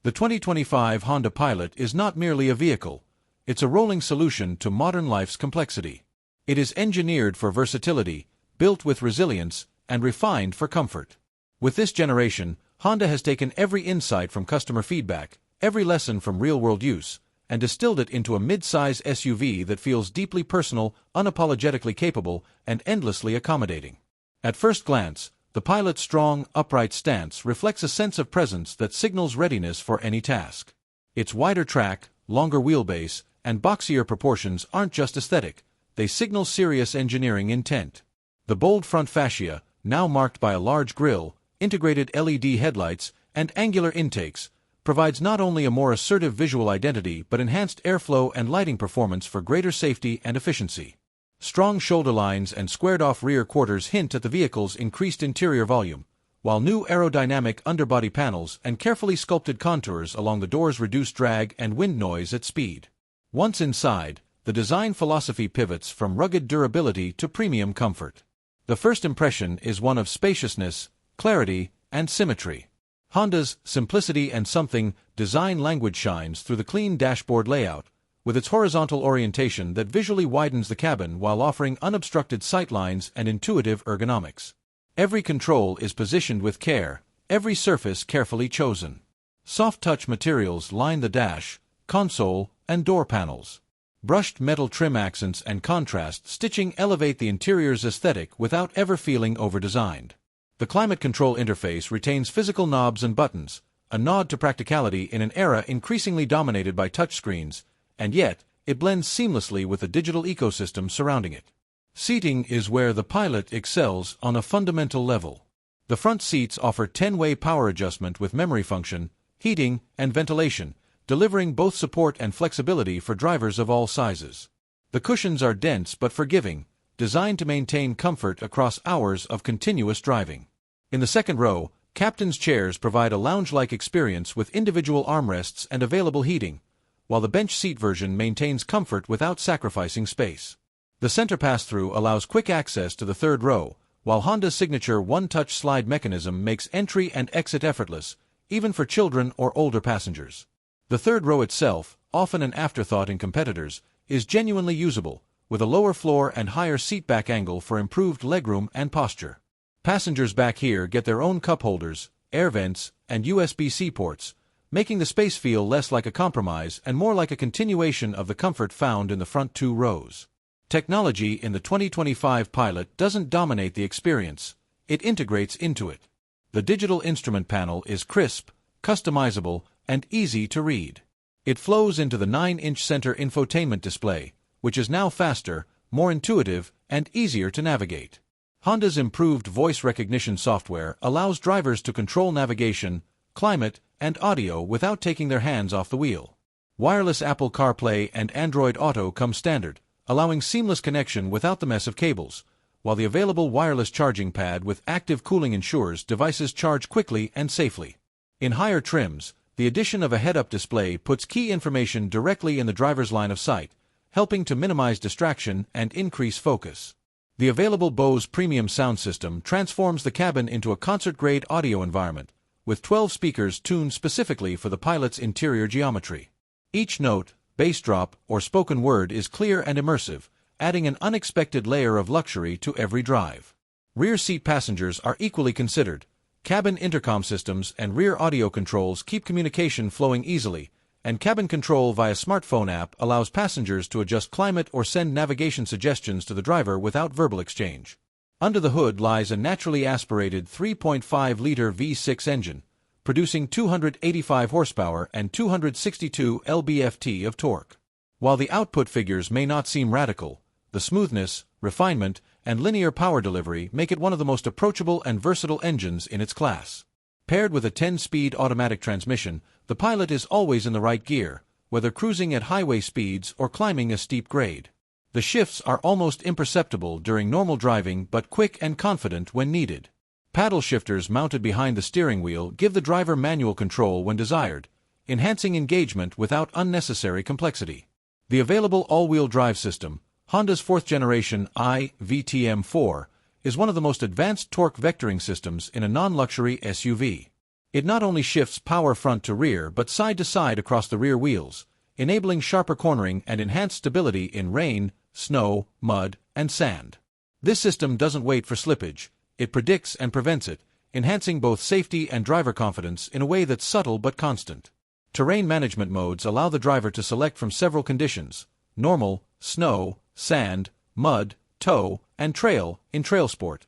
The 2025 Honda Pilot is not merely a vehicle, it's a rolling solution to modern life's complexity. It is engineered for versatility, built with resilience, and refined for comfort. With this generation, Honda has taken every insight from customer feedback, every lesson from real-world use, and distilled it into a mid-size SUV that feels deeply personal, unapologetically capable, and endlessly accommodating. At first glance, the Pilot's strong, upright stance reflects a sense of presence that signals readiness for any task. Its wider track, longer wheelbase, and boxier proportions aren't just aesthetic, they signal serious engineering intent. The bold front fascia, now marked by a large grille, integrated LED headlights, and angular intakes, provides not only a more assertive visual identity but enhanced airflow and lighting performance for greater safety and efficiency. Strong shoulder lines and squared-off rear quarters hint at the vehicle's increased interior volume, while new aerodynamic underbody panels and carefully sculpted contours along the doors reduce drag and wind noise at speed. Once inside, the design philosophy pivots from rugged durability to premium comfort. The first impression is one of spaciousness, clarity, and symmetry. Honda's simplicity and something design language shines through the clean dashboard layout, with its horizontal orientation that visually widens the cabin while offering unobstructed sightlines and intuitive ergonomics. Every control is positioned with care, every surface carefully chosen. Soft-touch materials line the dash, console, and door panels. Brushed metal trim accents and contrast stitching elevate the interior's aesthetic without ever feeling over-designed. The climate control interface retains physical knobs and buttons, a nod to practicality in an era increasingly dominated by touchscreens, and yet, it blends seamlessly with the digital ecosystem surrounding it. Seating is where the Pilot excels on a fundamental level. The front seats offer 10-way power adjustment with memory function, heating, and ventilation, delivering both support and flexibility for drivers of all sizes. The cushions are dense but forgiving, designed to maintain comfort across hours of continuous driving. In the second row, captain's chairs provide a lounge-like experience with individual armrests and available heating, while the bench seat version maintains comfort without sacrificing space. The center pass-through allows quick access to the third row, while Honda's signature one-touch slide mechanism makes entry and exit effortless, even for children or older passengers. The third row itself, often an afterthought in competitors, is genuinely usable, with a lower floor and higher seatback angle for improved legroom and posture. Passengers back here get their own cup holders, air vents, and USB-C ports, making the space feel less like a compromise and more like a continuation of the comfort found in the front two rows. Technology in the 2025 Pilot doesn't dominate the experience, it integrates into it. The digital instrument panel is crisp, customizable, and easy to read. It flows into the 9-inch center infotainment display, which is now faster, more intuitive, and easier to navigate. Honda's improved voice recognition software allows drivers to control navigation, climate, and audio without taking their hands off the wheel. Wireless Apple CarPlay and Android Auto come standard, allowing seamless connection without the mess of cables, while the available wireless charging pad with active cooling ensures devices charge quickly and safely. In higher trims, the addition of a head-up display puts key information directly in the driver's line of sight, helping to minimize distraction and increase focus. The available Bose premium sound system transforms the cabin into a concert-grade audio environment, with 12 speakers tuned specifically for the Pilot's interior geometry. Each note, bass drop, or spoken word is clear and immersive, adding an unexpected layer of luxury to every drive. Rear seat passengers are equally considered. Cabin intercom systems and rear audio controls keep communication flowing easily, and cabin control via smartphone app allows passengers to adjust climate or send navigation suggestions to the driver without verbal exchange. Under the hood lies a naturally aspirated 3.5-liter V6 engine, producing 285 horsepower and 262 lb-ft of torque. While the output figures may not seem radical, the smoothness, refinement, and linear power delivery make it one of the most approachable and versatile engines in its class. Paired with a 10-speed automatic transmission, the Pilot is always in the right gear, whether cruising at highway speeds or climbing a steep grade. The shifts are almost imperceptible during normal driving but quick and confident when needed. Paddle shifters mounted behind the steering wheel give the driver manual control when desired, enhancing engagement without unnecessary complexity. The available all-wheel drive system, Honda's 4th generation i-VTM4, is one of the most advanced torque vectoring systems in a non-luxury SUV. It not only shifts power front to rear but side to side across the rear wheels, enabling sharper cornering and enhanced stability in rain, snow, mud, and sand. This system doesn't wait for slippage, it predicts and prevents it, enhancing both safety and driver confidence in a way that's subtle but constant. Terrain management modes allow the driver to select from several conditions: normal, snow, sand, mud, tow, and trail in TrailSport,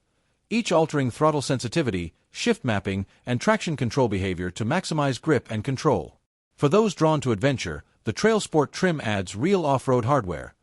each altering throttle sensitivity, shift mapping, and traction control behavior to maximize grip and control. For those drawn to adventure, the TrailSport trim adds real off-road hardware: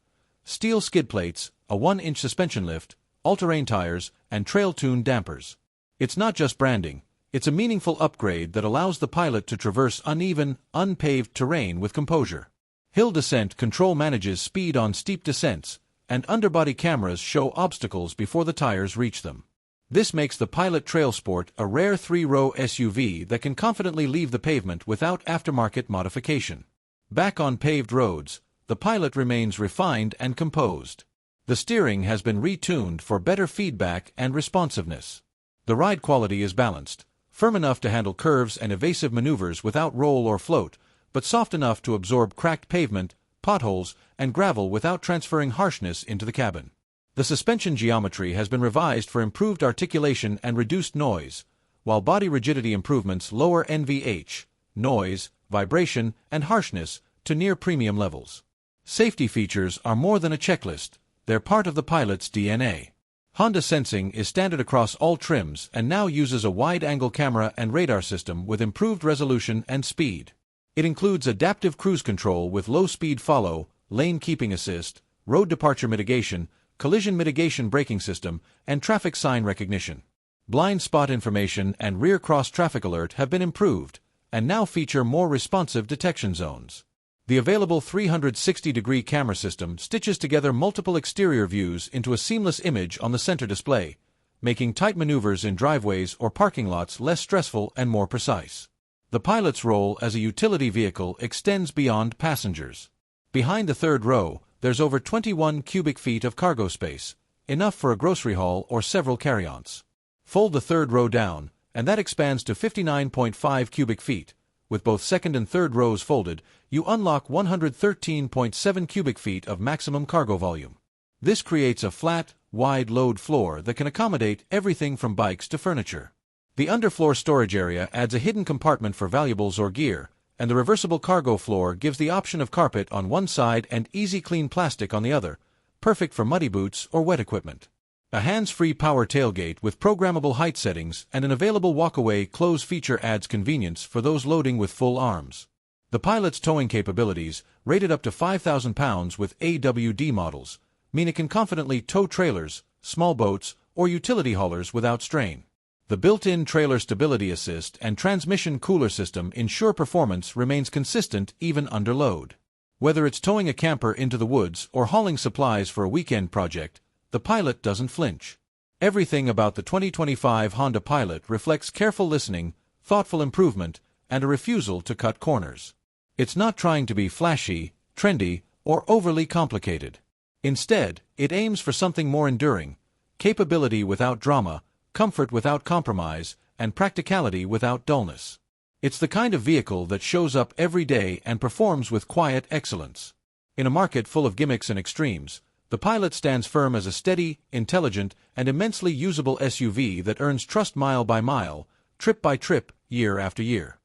steel skid plates, a 1-inch suspension lift, all-terrain tires, and trail-tuned dampers. It's not just branding, it's a meaningful upgrade that allows the pilot to traverse uneven, unpaved terrain with composure. Hill descent control manages speed on steep descents, and underbody cameras show obstacles before the tires reach them. This makes the Pilot TrailSport a rare 3-row SUV that can confidently leave the pavement without aftermarket modification. Back on paved roads, the Pilot remains refined and composed. The steering has been retuned for better feedback and responsiveness. The ride quality is balanced, firm enough to handle curves and evasive maneuvers without roll or float, but soft enough to absorb cracked pavement, potholes, and gravel without transferring harshness into the cabin. The suspension geometry has been revised for improved articulation and reduced noise, while body rigidity improvements lower NVH, noise, vibration, and harshness to near premium levels. Safety features are more than a checklist, they're part of the Pilot's DNA. Honda sensing is standard across all trims and now uses a wide-angle camera and radar system with improved resolution and speed. It includes adaptive cruise control with low-speed follow, lane keeping assist, road departure mitigation, collision mitigation braking system, and traffic sign recognition. Blind spot information and rear cross traffic alert have been improved, and now feature more responsive detection zones. The available 360-degree camera system stitches together multiple exterior views into a seamless image on the center display, making tight maneuvers in driveways or parking lots less stressful and more precise. The Pilot's role as a utility vehicle extends beyond passengers. Behind the third row, there's over 21 cubic feet of cargo space, enough for a grocery haul or several carry-ons. Fold the third row down, and that expands to 59.5 cubic feet. With both second and third rows folded, you unlock 113.7 cubic feet of maximum cargo volume. This creates a flat, wide load floor that can accommodate everything from bikes to furniture. The underfloor storage area adds a hidden compartment for valuables or gear, and the reversible cargo floor gives the option of carpet on one side and easy clean plastic on the other, perfect for muddy boots or wet equipment. A hands-free power tailgate with programmable height settings and an available walk-away close feature adds convenience for those loading with full arms. The Pilot's towing capabilities, rated up to 5,000 pounds with AWD models, mean it can confidently tow trailers, small boats, or utility haulers without strain. The built-in trailer stability assist and transmission cooler system ensure performance remains consistent even under load. Whether it's towing a camper into the woods or hauling supplies for a weekend project, the Pilot doesn't flinch. Everything about the 2025 Honda Pilot reflects careful listening, thoughtful improvement, and a refusal to cut corners. It's not trying to be flashy, trendy, or overly complicated. Instead, it aims for something more enduring: capability without drama, comfort without compromise, and practicality without dullness. It's the kind of vehicle that shows up every day and performs with quiet excellence. In a market full of gimmicks and extremes, the Pilot stands firm as a steady, intelligent, and immensely usable SUV that earns trust mile by mile, trip by trip, year after year.